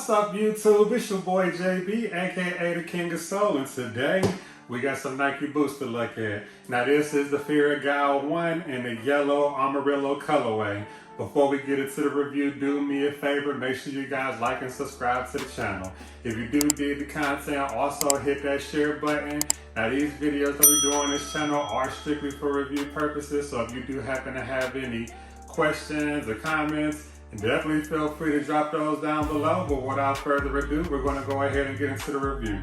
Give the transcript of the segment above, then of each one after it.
What's up, YouTube? It's your boy JB, aka the King of Soul, and today we got some Nike boots to look at. Now this is the Fear of God 1 in the yellow Amarillo colorway. Before we get into the review, do me a favor, make sure you guys like and subscribe to the channel. If you do dig the content, also hit that share button. Now these videos that we do on this channel are strictly for review purposes, so if you do happen to have any questions or comments, definitely feel free to drop those down below. But without further ado, we're going to go ahead and get into the review.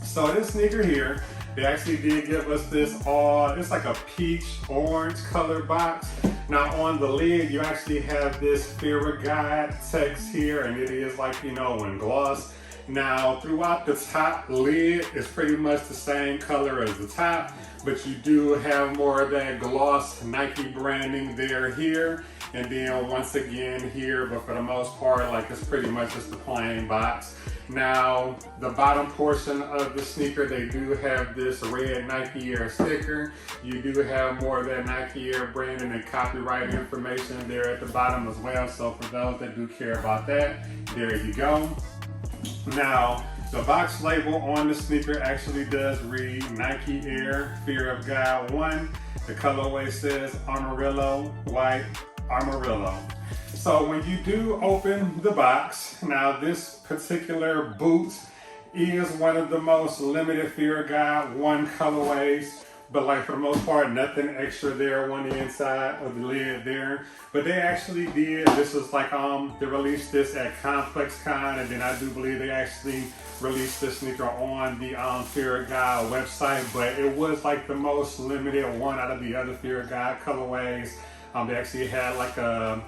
So this sneaker here, they actually did give us this it's like a peach orange color box. Now on the lid, you actually have this Fear of God text here, and it is like, in gloss. Now throughout the top lid, it's pretty much the same color as the top, but you do have more of that gloss Nike branding there here. And then once again here, but for the most part, like it's pretty much just the plain box. Now, the bottom portion of the sneaker, they do have this red Nike Air sticker. You do have more of that Nike Air branding and copyright information there at the bottom as well. So for those that do care about that, there you go. Now, the box label on the sneaker actually does read Nike Air Fear of God 1. The colorway says Amarillo, white Amarillo. So when you do open the box, now this particular boot is one of the most limited Fear of God 1 colorways, but like for the most part, nothing extra there on the inside of the lid there. But they actually did, this was like, they released this at ComplexCon, and then I do believe they actually released this sneaker on the Fear of God website, but it was like the most limited one out of the other Fear of God colorways. They actually had like a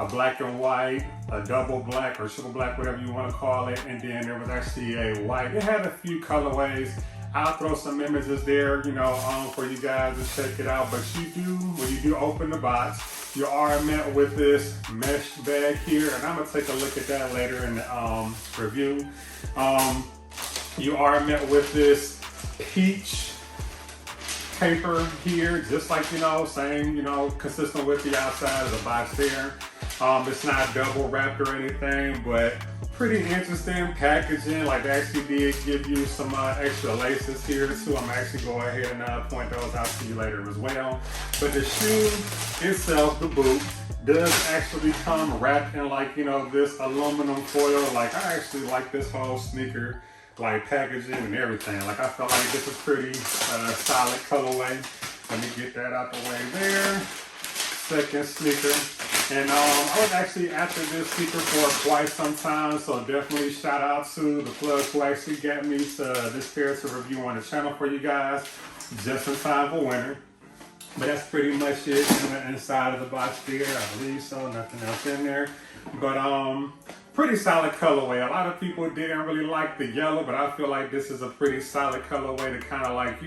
black and white, a double black or triple black, whatever you want to call it, and then there was actually a white. It had a few colorways. I'll throw some images there, for you guys to check it out. But when you do open the box, you are met with this mesh bag here, and I'm gonna take a look at that later in the review. You are met with this peach paper here, just like, same, consistent with the outside of the box there. It's not double wrapped or anything, but pretty interesting packaging. Like they actually did give you some extra laces here too. I'm actually go ahead and point those out to you later as well. But the shoe itself, the boot, does actually come wrapped in like, this aluminum foil. Like I actually like this whole sneaker, like packaging and everything. Like I felt like this is pretty solid colorway. Let me get that out the way there. Second sneaker. And I was actually after this sneaker for quite some time, so definitely shout out to the plug who actually got me to this pair to review on the channel for you guys, just in time for winter. But that's pretty much it in the inside of the box there. I believe so, nothing else in there. But pretty solid colorway. A lot of people didn't really like the yellow, but I feel like this is a pretty solid colorway to kind of like,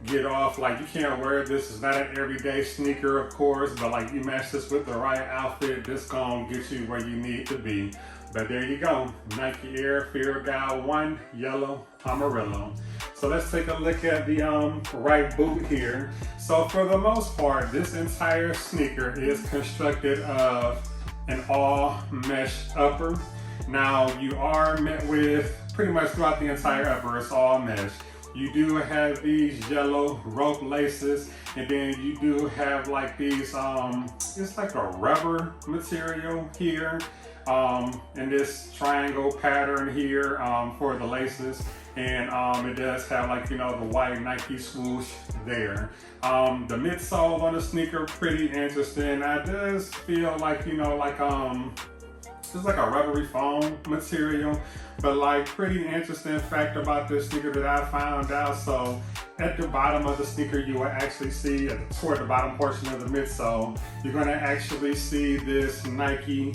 get off. Like you can't wear this. It's not an everyday sneaker, of course, but like you match this with the right outfit, this gonna get you where you need to be. But there you go, Nike Air Fear of God 1 yellow Amarillo. So let's take a look at the right boot here. So for the most part, this entire sneaker is constructed of an all mesh upper. Now you are met with pretty much throughout the entire upper, it's all mesh. You do have these yellow rope laces, and then you do have like these, it's like a rubber material here, and this triangle pattern here for the laces. And it does have like, the white Nike swoosh there. The midsole on the sneaker, pretty interesting. It does feel like, it's like a rubbery foam material, but like pretty interesting fact about this sneaker that I found out. So at the bottom of the sneaker, you will actually see toward the bottom portion of the midsole, you're going to actually see this Nike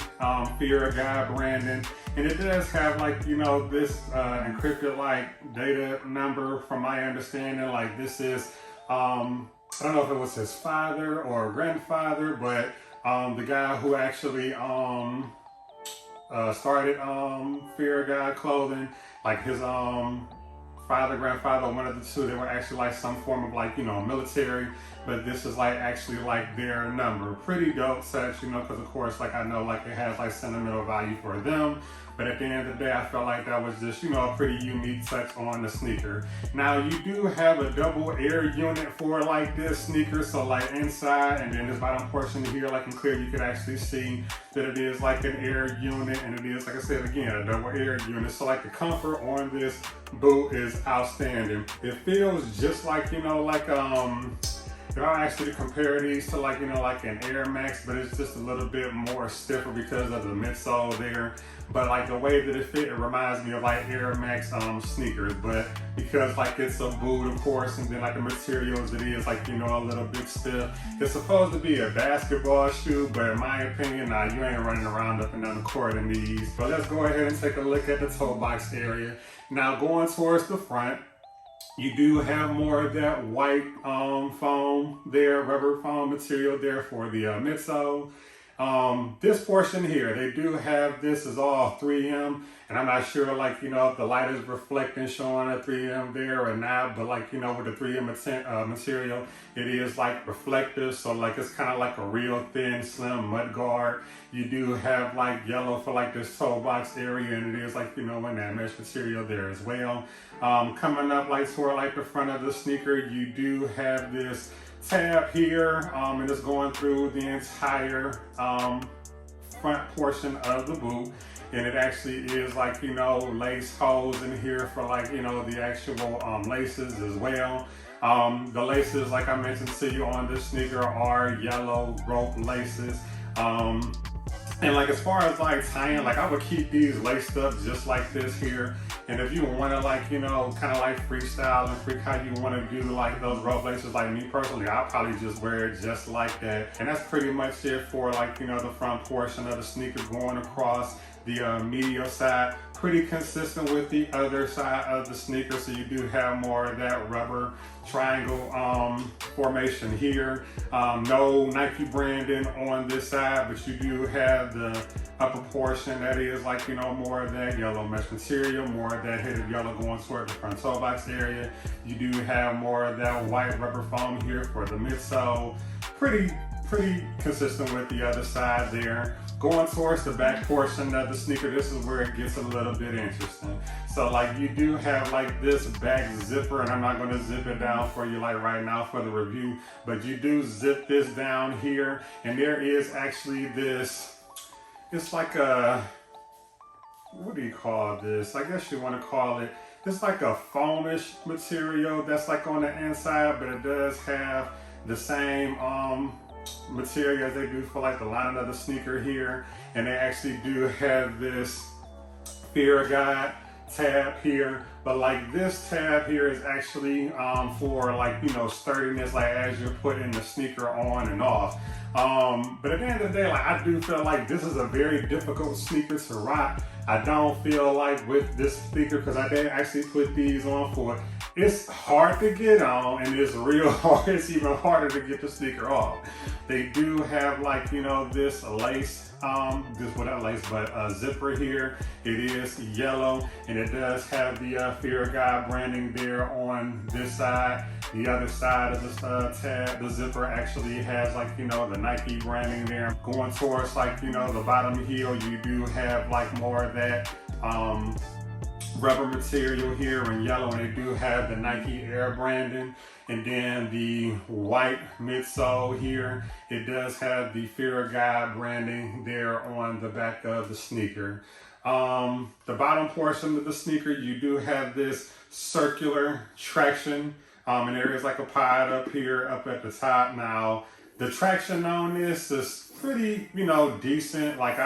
Fear of God branding. And it does have like, this encrypted like data number from my understanding. Like this is, I don't know if it was his father or grandfather, but the guy who actually started Fear of God clothing, like his father, grandfather, one of the two, they were actually like some form of like, military, but this is like actually like their number. Pretty dope touch, because of course, like I know like it has like sentimental value for them, but at the end of the day, I felt like that was just, a pretty unique touch on the sneaker. Now you do have a double air unit for like this sneaker, so like inside and then this bottom portion here, like in clear, you can actually see that it is like an air unit, and it is, like I said again, a double air unit. So like the comfort on this boot is outstanding. It feels just like, if I asked you to compare these to like an Air Max, but it's just a little bit more stiffer because of the midsole there. But like the way that it fit, it reminds me of like Air Max sneakers. But because like it's a boot, of course, and then like the materials, it is like, a little bit stiff. It's supposed to be a basketball shoe, but in my opinion, nah, you ain't running around up and down the court in these. But let's go ahead and take a look at the toe box area. Now going towards the front, you do have more of that white foam there, rubber foam material there for the midsole. This portion here, they do have, this is all 3M, and I'm not sure like, if the light is reflecting, showing a 3M there or not, but like, with the 3M material, it is like reflective, so like it's kind of like a real thin, slim mud guard. You do have like yellow for like this toe box area, and it is like, in that mesh material there as well. Coming up like toward like the front of the sneaker, you do have this tab here, and it's going through the entire front portion of the boot, and it actually is like lace holes in here for like the actual laces as well. The laces, like I mentioned to you on this sneaker, are yellow rope laces. And like as far as like tying, like I would keep these laced up just like this here. And if you want to like, kind of like freestyle and freak how you want to do like those rope laces, like me personally, I'll probably just wear it just like that. And that's pretty much it for like, the front portion of the sneaker going across the medial side. Pretty consistent with the other side of the sneaker, so you do have more of that rubber triangle formation here. No Nike branding on this side, but you do have the upper portion that is like more of that yellow mesh material, more of that hidden yellow going toward the front toe box area. You do have more of that white rubber foam here for the midsole. Pretty consistent with the other side there. Going towards the back portion of the sneaker, this is where it gets a little bit interesting. So like you do have like this back zipper, and I'm not gonna zip it down for you like right now for the review, but you do zip this down here, and there is actually this, it's like a, what do you call this? I guess you wanna call it, it's like a foamish material that's like on the inside, but it does have the same material as they do for like the lining of the sneaker here. And they actually do have this fear guide tab here, but like this tab here is actually for like sturdiness, like as you're putting the sneaker on and off. But at the end of the day, like I do feel like this is a very difficult sneaker to rock. I don't feel like with this sneaker, because I did actually put these on for it, it's hard to get on, and it's real hard. It's even harder to get the sneaker off. They do have like, this lace, without lace, but zipper here. It is yellow, and it does have the Fear Guide branding there on this side. The other side of the tab, the zipper actually has like, the Nike branding there. Going towards like, the bottom heel, you do have like more of that rubber material here in yellow, and they do have the Nike Air branding. And then the white midsole here, it does have the Fear Guide branding there on the back of the sneaker. The bottom portion of the sneaker, you do have this circular traction, and there is like a pod up here, up at the top. Now, the traction on this is pretty, decent. Like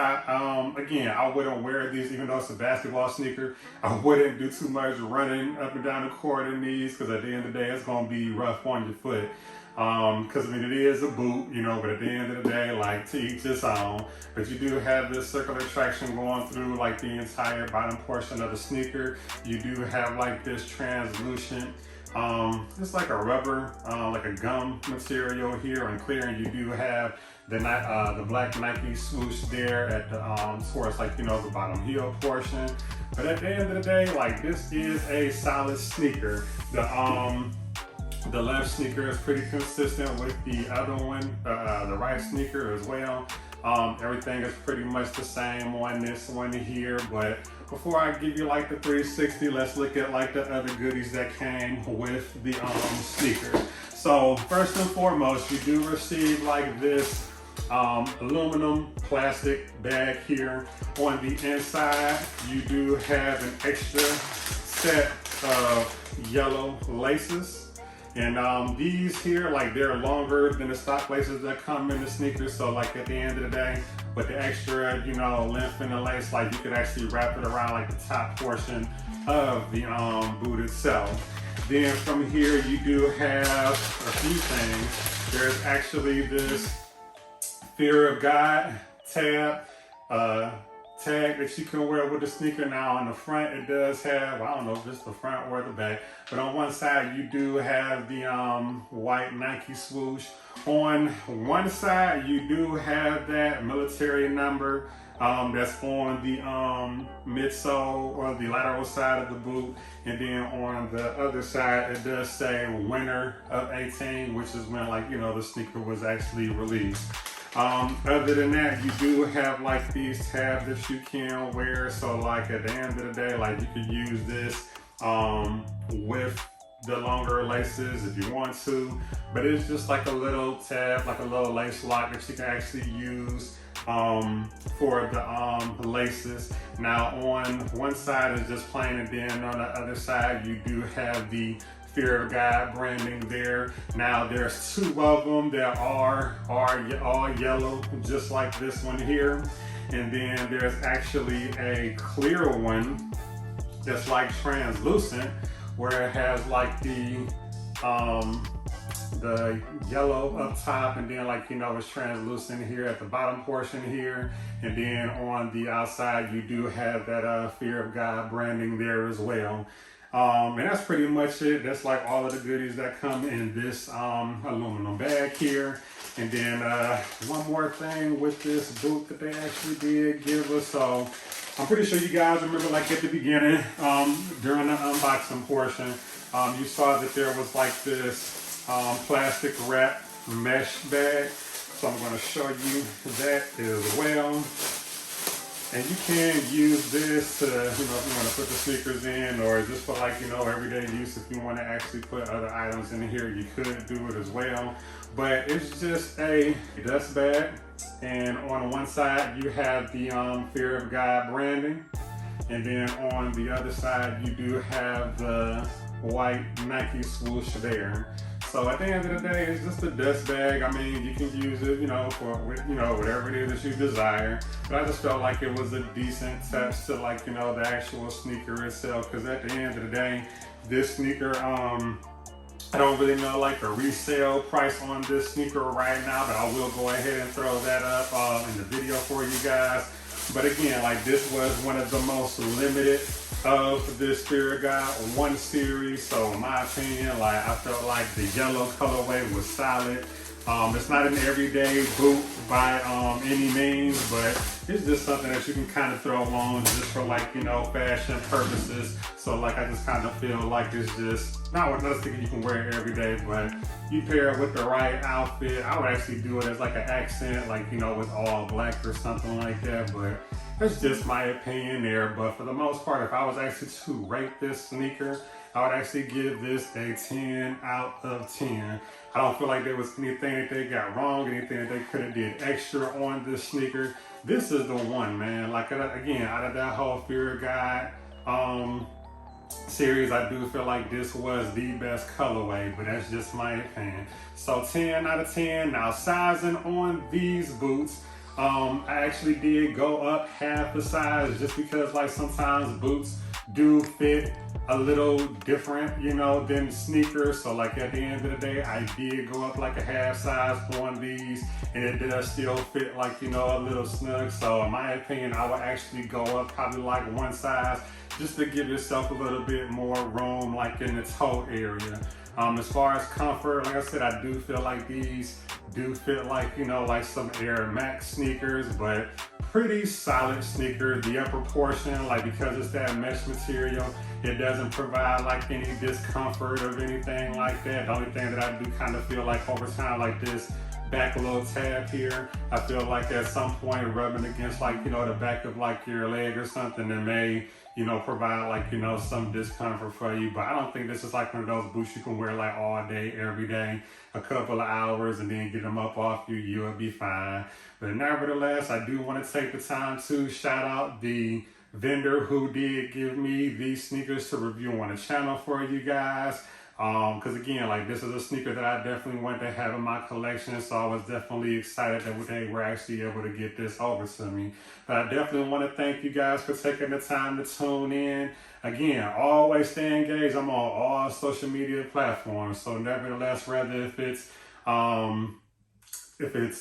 again, I wouldn't wear these, even though it's a basketball sneaker. I wouldn't do too much running up and down the court in these, because at the end of the day, it's gonna be rough on your foot. Because it is a boot, but at the end of the day, like to each his own. But you do have this circular traction going through like the entire bottom portion of the sneaker. You do have like this translucent, it's like a rubber, like a gum material here and clear, and you do have the black Nike swoosh there at the towards like the bottom heel portion. But at the end of the day, like this is a solid sneaker. The left sneaker is pretty consistent with the other one, the right sneaker as well. Everything is pretty much the same on this one here, but before I give you like the 360, let's look at like the other goodies that came with the sneaker. So first and foremost, you do receive like this aluminum plastic bag here. On the inside, you do have an extra set of yellow laces. And these here, like they're longer than the stock laces that come in the sneakers. So like at the end of the day, with the extra, you know, length in the lace, like you could actually wrap it around like the top portion of the boot itself. Then from here, you do have a few things. There's actually this Fear of God tag that you can wear with the sneaker. Now on the front it does have, I don't know if it's the front or the back, but on one side you do have the white Nike swoosh. On one side you do have that military number that's on the midsole or the lateral side of the boot, and then on the other side it does say winter of 18, which is when, like, you know, the sneaker was actually released. Other than that, you do have like these tabs that you can wear. So like at the end of the day, like you could use this with the longer laces if you want to, but it's just like a little tab, like a little lace lock that you can actually use for the laces. Now on one side is just plain, and then on the other side you do have the Fear of God branding there. Now there's two of them that are all yellow, just like this one here. And then there's actually a clear one that's like translucent, where it has like the yellow up top, and then, like, you know, it's translucent here at the bottom portion here. And then on the outside you do have that Fear of God branding there as well. And that's pretty much it. That's like all of the goodies that come in this aluminum bag here. And then one more thing with this boot that they actually did give us. So I'm pretty sure you guys remember, like at the beginning, during the unboxing portion, you saw that there was like this plastic wrap mesh bag. So I'm going to show you that as well. And you can use this to, you know, if you want to put the sneakers in, or just for, like, you know, everyday use. If you want to actually put other items in here, you could do it as well. But it's just a dust bag, and on one side you have the Fear of God branding, and then on the other side you do have the white Nike swoosh there. So at the end of the day, it's just a dust bag. I mean, you can use it, you know, for, you know, whatever it is that you desire. But I just felt like it was a decent touch to, like, you know, the actual sneaker itself. Because at the end of the day, this sneaker, I don't really know like a resale price on this sneaker right now, but I will go ahead and throw that up in the video for you guys. But again, like, this was one of the most limited of this Fear of God 1 series. So in my opinion, like, I felt like the yellow colorway was solid. It's not an everyday boot by any means, but it's just something that you can kind of throw on just for, like, you know, fashion purposes. So like, I just kind of feel like it's just not something you can wear every day, but you pair it with the right outfit. I would actually do it as like an accent, like, you know, with all black or something like that. But that's just my opinion there. But for the most part, if I was actually to rate this sneaker, I would actually give this a 10 out of 10. I don't feel like there was anything that they got wrong, anything that they could have did extra on this sneaker. This is the one, man. Like, again, out of that whole Fear of God series, I do feel like this was the best colorway, but that's just my opinion. So 10 out of 10. Now, sizing on these boots, I actually did go up half the size, just because, like, sometimes boots do fit a little different, you know, than sneakers. So like, at the end of the day, I did go up like a half size on these, and it does still fit, like, you know, a little snug. So in my opinion, I would actually go up probably like 1 size, just to give yourself a little bit more room, like in the toe area. As far as comfort, like I said, I do feel like these do fit like, you know, like some Air Max sneakers, but pretty solid sneaker. The upper portion, like, because it's that mesh material, it doesn't provide like any discomfort or anything like that. The only thing that I do kind of feel like over time, like, this back little tab here. I feel like at some point rubbing against like, you know, the back of like your leg or something that may, you know, provide like, you know, some discomfort for you. But I don't think this is like one of those boots you can wear like all day, every day, a couple of hours and then get them up off you, you'll be fine. But nevertheless, I do want to take the time to shout out the vendor who did give me these sneakers to review on the channel for you guys. Because again, like this is a sneaker that I definitely want to have in my collection, so I was definitely excited that they were actually able to get this over to me. But I definitely want to thank you guys for taking the time to tune in. Again, always stay engaged. I'm on all social media platforms, so nevertheless, whether if it's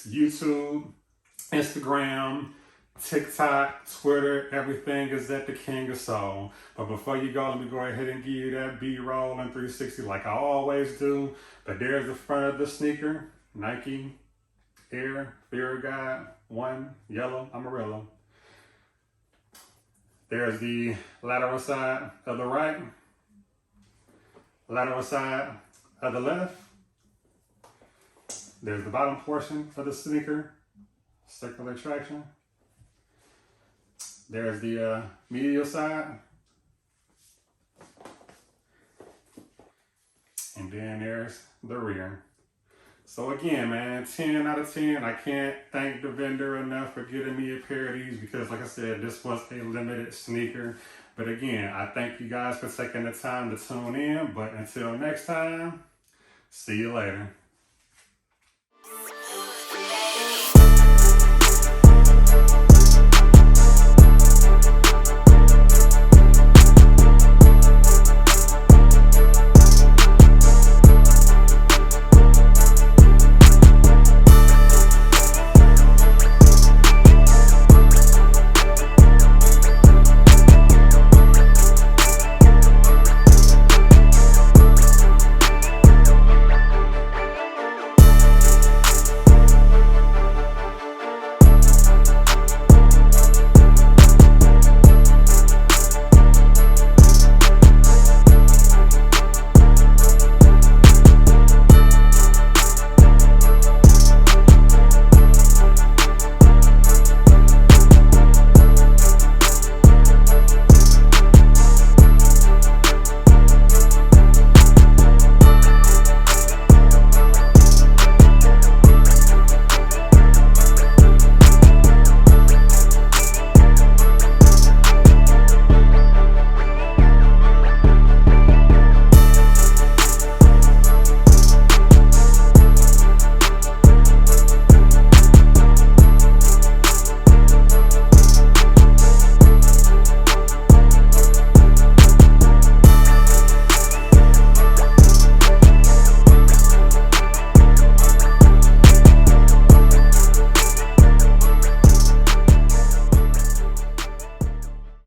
YouTube, Instagram, TikTok, Twitter, everything is at the King of Soul. But before you go, let me go ahead and give you that B-roll and 360 like I always do. But there's the front of the sneaker, Nike Air Fear God 1 Yellow Amarillo. There's the lateral side of the right, lateral side of the left. There's the bottom portion of the sneaker, circular traction. There's the medial side. And then there's the rear. So again, man, 10 out of 10. I can't thank the vendor enough for getting me a pair of these because like I said, this was a limited sneaker. But again, I thank you guys for taking the time to tune in. But until next time, see you later.